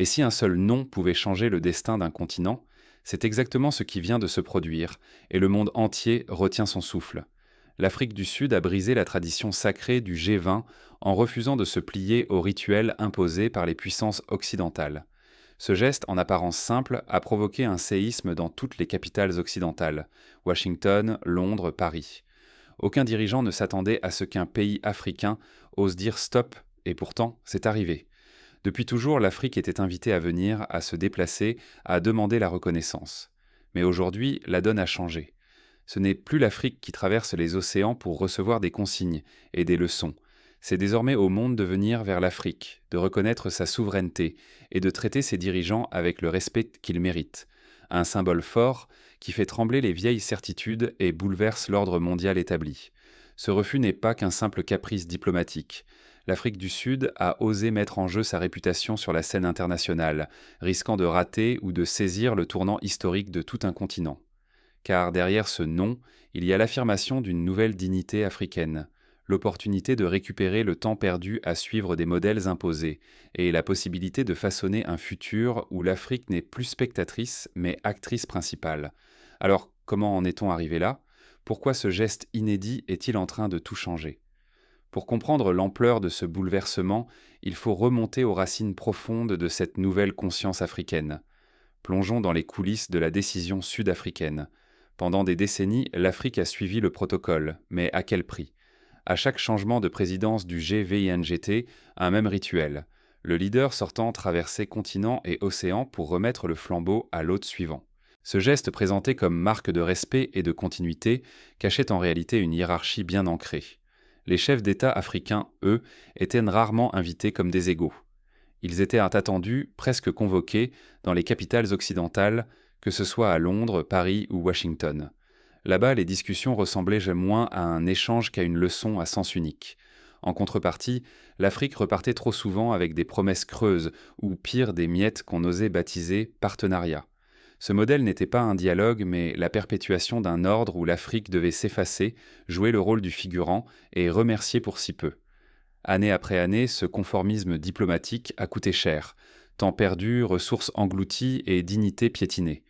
Et si un seul nom pouvait changer le destin d'un continent, c'est exactement ce qui vient de se produire, et le monde entier retient son souffle. L'Afrique du Sud a brisé la tradition sacrée du G20 en refusant de se plier aux rituels imposés par les puissances occidentales. Ce geste, en apparence simple, a provoqué un séisme dans toutes les capitales occidentales, Washington, Londres, Paris. Aucun dirigeant ne s'attendait à ce qu'un pays africain ose dire stop, et pourtant, c'est arrivé. Depuis toujours, l'Afrique était invitée à venir, à se déplacer, à demander la reconnaissance. Mais aujourd'hui, la donne a changé. Ce n'est plus l'Afrique qui traverse les océans pour recevoir des consignes et des leçons. C'est désormais au monde de venir vers l'Afrique, de reconnaître sa souveraineté et de traiter ses dirigeants avec le respect qu'ils méritent. Un symbole fort qui fait trembler les vieilles certitudes et bouleverse l'ordre mondial établi. Ce refus n'est pas qu'un simple caprice diplomatique. L'Afrique du Sud a osé mettre en jeu sa réputation sur la scène internationale, risquant de rater ou de saisir le tournant historique de tout un continent. Car derrière ce non, il y a l'affirmation d'une nouvelle dignité africaine, l'opportunité de récupérer le temps perdu à suivre des modèles imposés, et la possibilité de façonner un futur où l'Afrique n'est plus spectatrice, mais actrice principale. Alors, comment en est-on arrivé là? Pourquoi ce geste inédit est-il en train de tout changer? Pour comprendre l'ampleur de ce bouleversement, il faut remonter aux racines profondes de cette nouvelle conscience africaine. Plongeons dans les coulisses de la décision sud-africaine. Pendant des décennies, l'Afrique a suivi le protocole, mais à quel prix? À chaque changement de présidence du GVINGT, un même rituel. Le leader sortant traversait continent et océan pour remettre le flambeau à l'hôte suivant. Ce geste présenté comme marque de respect et de continuité cachait en réalité une hiérarchie bien ancrée. Les chefs d'État africains, eux, étaient rarement invités comme des égaux. Ils étaient attendus, presque convoqués, dans les capitales occidentales, que ce soit à Londres, Paris ou Washington. Là-bas, les discussions ressemblaient moins à un échange qu'à une leçon à sens unique. En contrepartie, l'Afrique repartait trop souvent avec des promesses creuses, ou pire des miettes qu'on osait baptiser partenariats. Ce modèle n'était pas un dialogue, mais la perpétuation d'un ordre où l'Afrique devait s'effacer, jouer le rôle du figurant et remercier pour si peu. Année après année, ce conformisme diplomatique a coûté cher. Temps perdu, ressources englouties et dignité piétinée.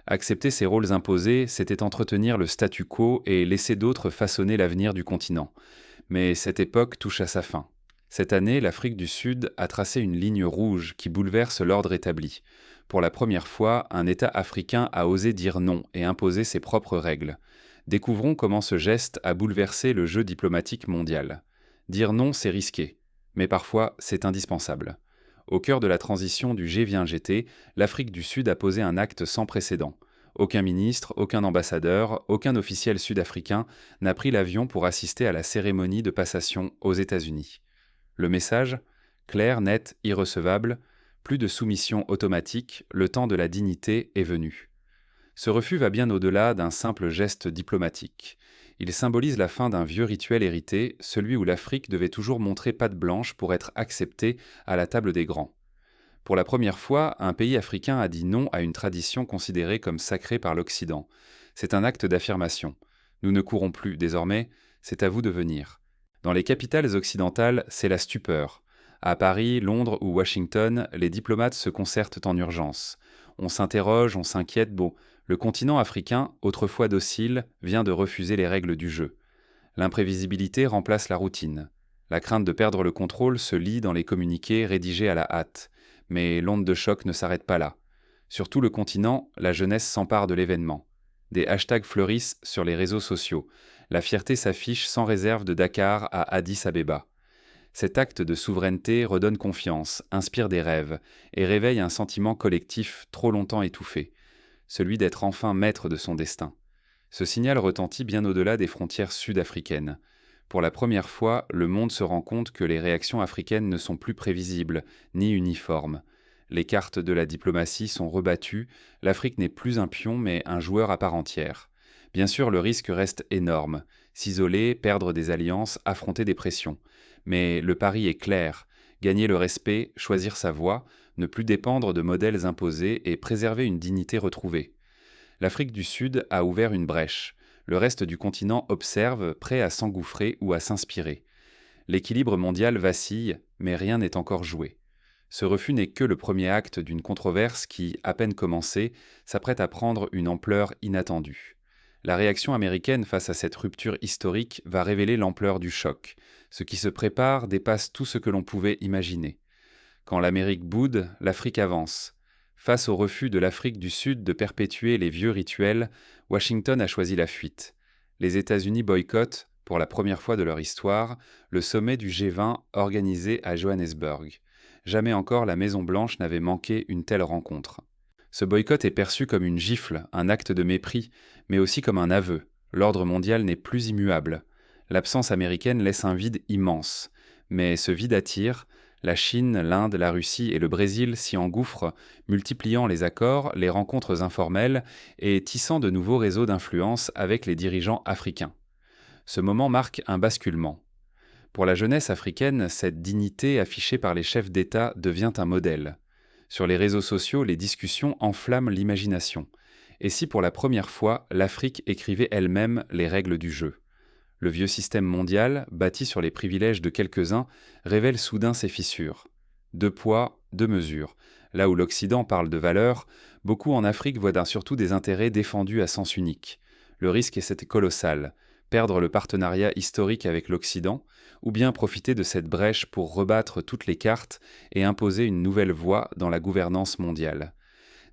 Accepter ces rôles imposés, c'était entretenir le statu quo et laisser d'autres façonner l'avenir du continent. Mais cette époque touche à sa fin. Cette année, l'Afrique du Sud a tracé une ligne rouge qui bouleverse l'ordre établi. Pour la première fois, un État africain a osé dire non et imposer ses propres règles. Découvrons comment ce geste a bouleversé le jeu diplomatique mondial. Dire non, c'est risqué, mais parfois c'est indispensable. Au cœur de la transition du G20GT, l'Afrique du Sud a posé un acte sans précédent. Aucun ministre, aucun ambassadeur, aucun officiel sud-africain n'a pris l'avion pour assister à la cérémonie de passation aux États-Unis. Le message? Clair, net, irrecevable, plus de soumission automatique, le temps de la dignité est venu. Ce refus va bien au-delà d'un simple geste diplomatique. Il symbolise la fin d'un vieux rituel hérité, celui où l'Afrique devait toujours montrer patte blanche pour être acceptée à la table des grands. Pour la première fois, un pays africain a dit non à une tradition considérée comme sacrée par l'Occident. C'est un acte d'affirmation. Nous ne courons plus, désormais, c'est à vous de venir. Dans les capitales occidentales, c'est la stupeur. À Paris, Londres ou Washington, les diplomates se concertent en urgence. On s'interroge, on s'inquiète, bon, le continent africain, autrefois docile, vient de refuser les règles du jeu. L'imprévisibilité remplace la routine. La crainte de perdre le contrôle se lit dans les communiqués rédigés à la hâte. Mais l'onde de choc ne s'arrête pas là. Sur tout le continent, la jeunesse s'empare de l'événement. Des hashtags fleurissent sur les réseaux sociaux. La fierté s'affiche sans réserve de Dakar à Addis Abeba. Cet acte de souveraineté redonne confiance, inspire des rêves et réveille un sentiment collectif trop longtemps étouffé, celui d'être enfin maître de son destin. Ce signal retentit bien au-delà des frontières sud-africaines. Pour la première fois, le monde se rend compte que les réactions africaines ne sont plus prévisibles, ni uniformes. Les cartes de la diplomatie sont rebattues, l'Afrique n'est plus un pion mais un joueur à part entière. Bien sûr, le risque reste énorme. S'isoler, perdre des alliances, affronter des pressions. Mais le pari est clair. Gagner le respect, choisir sa voie, ne plus dépendre de modèles imposés et préserver une dignité retrouvée. L'Afrique du Sud a ouvert une brèche. Le reste du continent observe, prêt à s'engouffrer ou à s'inspirer. L'équilibre mondial vacille, mais rien n'est encore joué. Ce refus n'est que le premier acte d'une controverse qui, à peine commencée, s'apprête à prendre une ampleur inattendue. La réaction américaine face à cette rupture historique va révéler l'ampleur du choc. Ce qui se prépare dépasse tout ce que l'on pouvait imaginer. Quand l'Amérique boude, l'Afrique avance. Face au refus de l'Afrique du Sud de perpétuer les vieux rituels, Washington a choisi la fuite. Les États-Unis boycottent, pour la première fois de leur histoire, le sommet du G20 organisé à Johannesburg. Jamais encore la Maison-Blanche n'avait manqué une telle rencontre. Ce boycott est perçu comme une gifle, un acte de mépris, mais aussi comme un aveu. L'ordre mondial n'est plus immuable. L'absence américaine laisse un vide immense. Mais ce vide attire. La Chine, l'Inde, la Russie et le Brésil s'y engouffrent, multipliant les accords, les rencontres informelles et tissant de nouveaux réseaux d'influence avec les dirigeants africains. Ce moment marque un basculement. Pour la jeunesse africaine, cette dignité affichée par les chefs d'État devient un modèle. Sur les réseaux sociaux, les discussions enflamment l'imagination. Et si pour la première fois, l'Afrique écrivait elle-même les règles du jeu? Le vieux système mondial, bâti sur les privilèges de quelques-uns, révèle soudain ses fissures. Deux poids, deux mesures. Là où l'Occident parle de valeurs, beaucoup en Afrique voient surtout des intérêts défendus à sens unique. Le risque est colossal. Perdre le partenariat historique avec l'Occident, ou bien profiter de cette brèche pour rebattre toutes les cartes et imposer une nouvelle voie dans la gouvernance mondiale.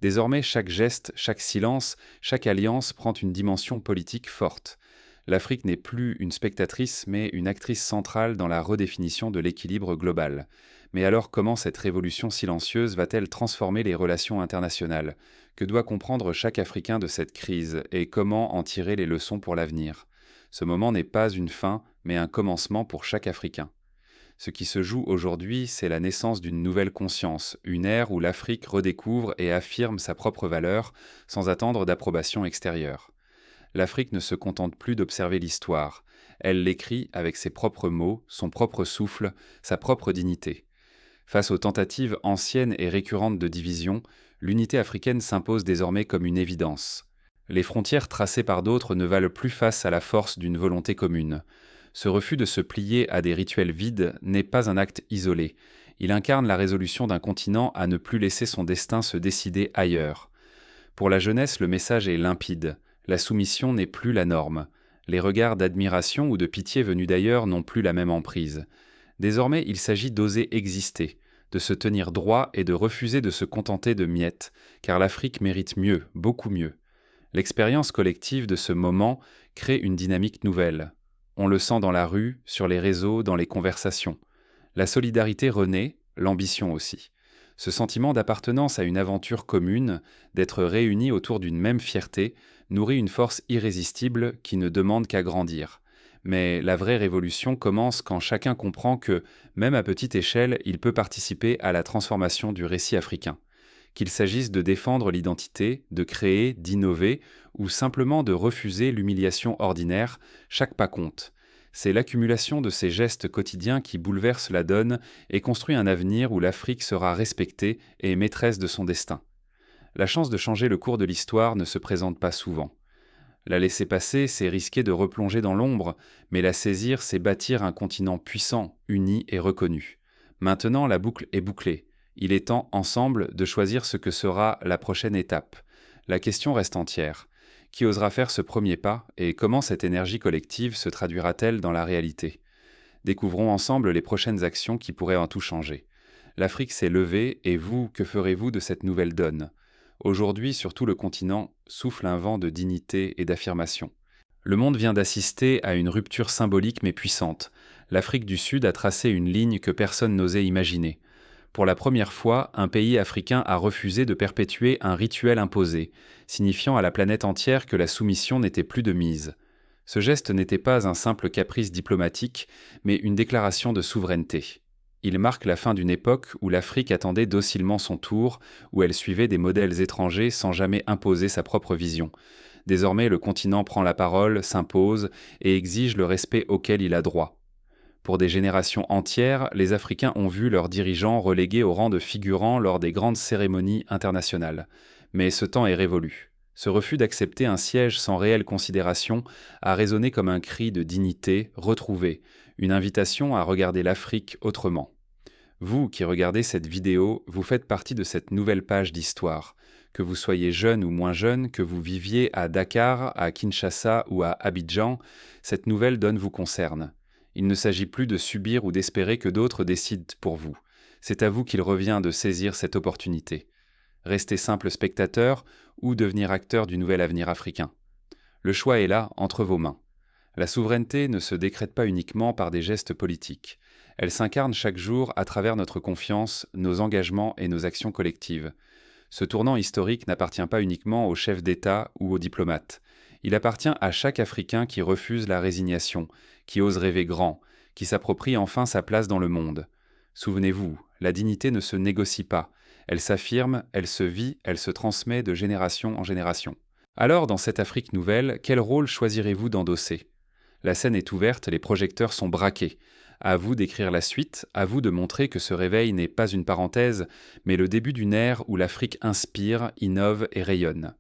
Désormais, chaque geste, chaque silence, chaque alliance prend une dimension politique forte. L'Afrique n'est plus une spectatrice, mais une actrice centrale dans la redéfinition de l'équilibre global. Mais alors comment cette révolution silencieuse va-t-elle transformer les relations internationales? Que doit comprendre chaque Africain de cette crise et comment en tirer les leçons pour l'avenir? Ce moment n'est pas une fin, mais un commencement pour chaque Africain. Ce qui se joue aujourd'hui, c'est la naissance d'une nouvelle conscience, une ère où l'Afrique redécouvre et affirme sa propre valeur sans attendre d'approbation extérieure. L'Afrique ne se contente plus d'observer l'histoire. Elle l'écrit avec ses propres mots, son propre souffle, sa propre dignité. Face aux tentatives anciennes et récurrentes de division, l'unité africaine s'impose désormais comme une évidence. Les frontières tracées par d'autres ne valent plus face à la force d'une volonté commune. Ce refus de se plier à des rituels vides n'est pas un acte isolé. Il incarne la résolution d'un continent à ne plus laisser son destin se décider ailleurs. Pour la jeunesse, le message est limpide. La soumission n'est plus la norme. Les regards d'admiration ou de pitié venus d'ailleurs n'ont plus la même emprise. Désormais, il s'agit d'oser exister, de se tenir droit et de refuser de se contenter de miettes, car l'Afrique mérite mieux, beaucoup mieux. L'expérience collective de ce moment crée une dynamique nouvelle. On le sent dans la rue, sur les réseaux, dans les conversations. La solidarité renaît, l'ambition aussi. Ce sentiment d'appartenance à une aventure commune, d'être réunis autour d'une même fierté, nourrit une force irrésistible qui ne demande qu'à grandir. Mais la vraie révolution commence quand chacun comprend que, même à petite échelle, il peut participer à la transformation du récit africain. Qu'il s'agisse de défendre l'identité, de créer, d'innover, ou simplement de refuser l'humiliation ordinaire, chaque pas compte. C'est l'accumulation de ces gestes quotidiens qui bouleverse la donne et construit un avenir où l'Afrique sera respectée et maîtresse de son destin. La chance de changer le cours de l'histoire ne se présente pas souvent. La laisser passer, c'est risquer de replonger dans l'ombre, mais la saisir, c'est bâtir un continent puissant, uni et reconnu. Maintenant, la boucle est bouclée. Il est temps, ensemble, de choisir ce que sera la prochaine étape. La question reste entière. Qui osera faire ce premier pas et comment cette énergie collective se traduira-t-elle dans la réalité? Découvrons ensemble les prochaines actions qui pourraient en tout changer. L'Afrique s'est levée et vous, que ferez-vous de cette nouvelle donne? Aujourd'hui, sur tout le continent, souffle un vent de dignité et d'affirmation. Le monde vient d'assister à une rupture symbolique mais puissante. L'Afrique du Sud a tracé une ligne que personne n'osait imaginer. Pour la première fois, un pays africain a refusé de perpétuer un rituel imposé, signifiant à la planète entière que la soumission n'était plus de mise. Ce geste n'était pas un simple caprice diplomatique, mais une déclaration de souveraineté. Il marque la fin d'une époque où l'Afrique attendait docilement son tour, où elle suivait des modèles étrangers sans jamais imposer sa propre vision. Désormais, le continent prend la parole, s'impose et exige le respect auquel il a droit. Pour des générations entières, les Africains ont vu leurs dirigeants relégués au rang de figurants lors des grandes cérémonies internationales. Mais ce temps est révolu. Ce refus d'accepter un siège sans réelle considération a résonné comme un cri de dignité retrouvée, une invitation à regarder l'Afrique autrement. Vous qui regardez cette vidéo, vous faites partie de cette nouvelle page d'histoire. Que vous soyez jeune ou moins jeune, que vous viviez à Dakar, à Kinshasa ou à Abidjan, cette nouvelle donne vous concerne. Il ne s'agit plus de subir ou d'espérer que d'autres décident pour vous. C'est à vous qu'il revient de saisir cette opportunité. Rester simple spectateur ou devenir acteur du nouvel avenir africain. Le choix est là, entre vos mains. La souveraineté ne se décrète pas uniquement par des gestes politiques. Elle s'incarne chaque jour à travers notre confiance, nos engagements et nos actions collectives. Ce tournant historique n'appartient pas uniquement aux chefs d'État ou aux diplomates. Il appartient à chaque Africain qui refuse la résignation, qui ose rêver grand, qui s'approprie enfin sa place dans le monde. Souvenez-vous, la dignité ne se négocie pas. Elle s'affirme, elle se vit, elle se transmet de génération en génération. Alors, dans cette Afrique nouvelle, quel rôle choisirez-vous d'endosser ? La scène est ouverte, les projecteurs sont braqués. À vous d'écrire la suite, à vous de montrer que ce réveil n'est pas une parenthèse, mais le début d'une ère où l'Afrique inspire, innove et rayonne.